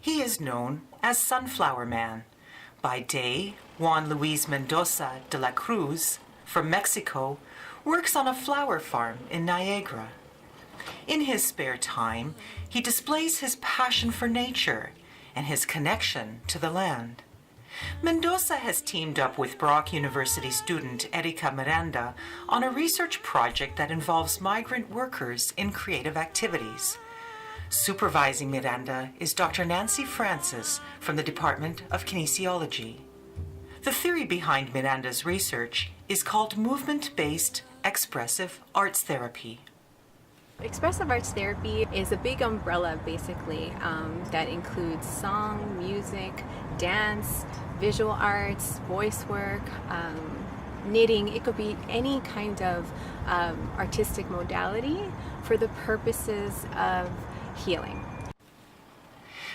He is known as Sunflower Man. By day, Juan Luis Mendoza de la Cruz, from Mexico, works on a flower farm in Niagara. In his spare time, he displays his passion for nature and his connection to the land. Mendoza has teamed up with Brock University student Heryka Miranda on a research project that involves migrant workers in creative activities. Supervising Miranda is Dr. Nancy Francis from the Department of Kinesiology. The theory behind Miranda's research is called movement-based expressive arts therapy. Expressive arts therapy is a big umbrella, basically, that includes song, music, dance, visual arts, voice work, knitting. It could be any kind of artistic modality for the purposes of healing.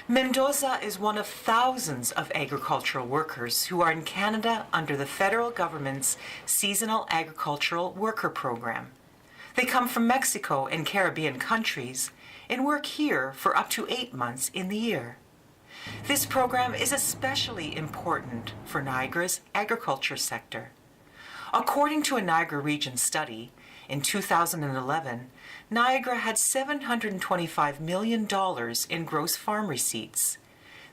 Mendoza is one of thousands of agricultural workers who are in Canada under the federal government's Seasonal Agricultural Worker Program. They come from Mexico and Caribbean countries and work here for up to 8 months in the year. This program is especially important for Niagara's agriculture sector. According to a Niagara Region study, in 2011, Niagara had $725 million in gross farm receipts.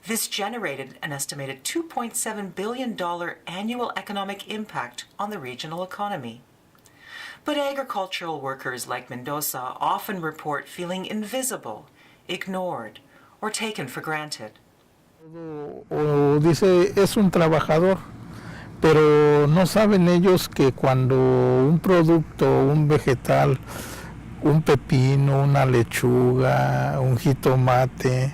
This generated an estimated $2.7 billion annual economic impact on the regional economy. But agricultural workers like Mendoza often report feeling invisible, ignored, or taken for granted. O dice, es un trabajador, pero no saben ellos que cuando un producto, un vegetal, un pepino, una lechuga, un jitomate,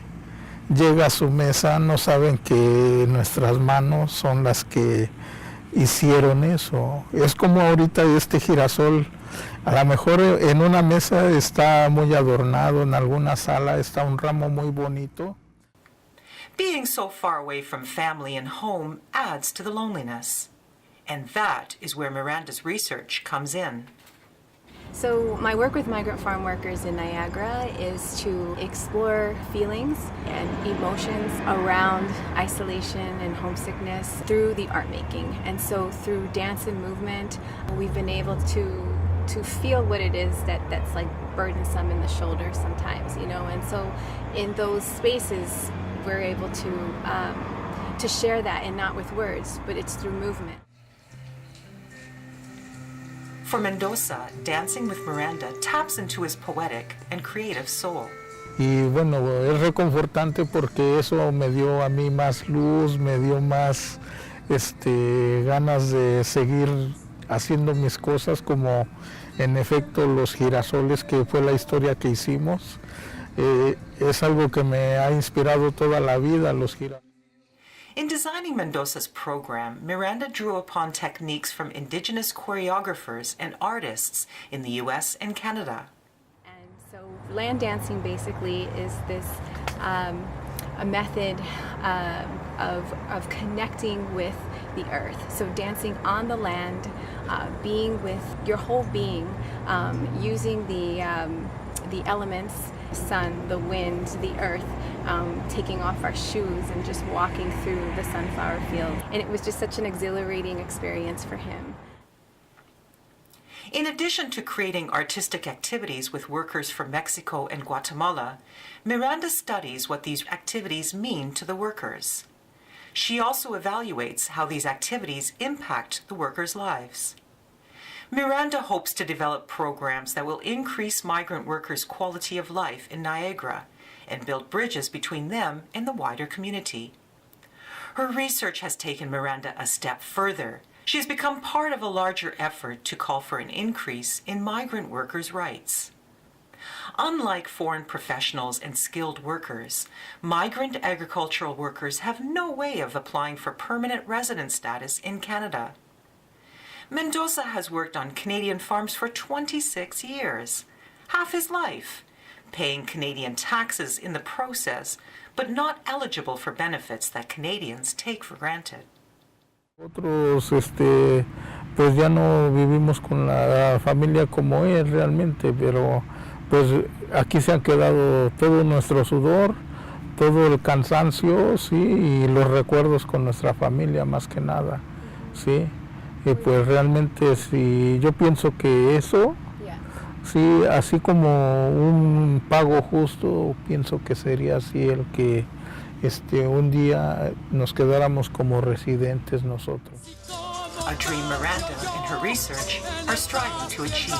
llega a su mesa, no saben que nuestras manos son las que hicieron eso. Es como ahorita este girasol, a lo mejor en una mesa está muy adornado, en alguna sala está un ramo muy bonito. Being so far away from family and home adds to the loneliness. And that is where Miranda's research comes in. So my work with migrant farm workers in Niagara is to explore feelings and emotions around isolation and homesickness through the art making. And so through dance and movement, we've been able to feel what it is that's like burdensome in the shoulder sometimes, you know. And so in those spaces, we're able to share that, and not with words, but it's through movement. For Mendoza, dancing with Miranda taps into his poetic and creative soul. Y bueno, es reconfortante porque eso me dio a mí más luz, me dio más ganas de seguir haciendo mis cosas, como en efecto los girasoles, que fue la historia que hicimos. Es algo que me ha inspirado toda la vida, los girasoles. In designing Mendoza's program, Miranda drew upon techniques from indigenous choreographers and artists in the U.S. and Canada. And so land dancing basically is this a method of connecting with the earth. So dancing on the land, being with your whole being, using the elements, sun, the wind, the earth, taking off our shoes and just walking through the sunflower field. And it was just such an exhilarating experience for him. In addition to creating artistic activities with workers from Mexico and Guatemala, Miranda studies what these activities mean to the workers. She also evaluates how these activities impact the workers' lives. Miranda hopes to develop programs that will increase migrant workers' quality of life in Niagara and build bridges between them and the wider community. Her research has taken Miranda a step further. She has become part of a larger effort to call for an increase in migrant workers' rights. Unlike foreign professionals and skilled workers, migrant agricultural workers have no way of applying for permanent resident status in Canada. Mendoza has worked on Canadian farms for 26 years, half his life, paying Canadian taxes in the process, but not eligible for benefits that Canadians take for granted. Otros, pues ya no vivimos con la familia como es realmente, pero pues aquí se ha quedado todo nuestro sudor, todo el cansancio, sí, y los recuerdos con nuestra familia más que nada, sí. Y pues realmente sí, yo pienso que eso, sí, así como un pago justo, pienso que sería así el que un día nos quedáramos como residentes nosotros. A dream Miranda and her research are striving to achieve.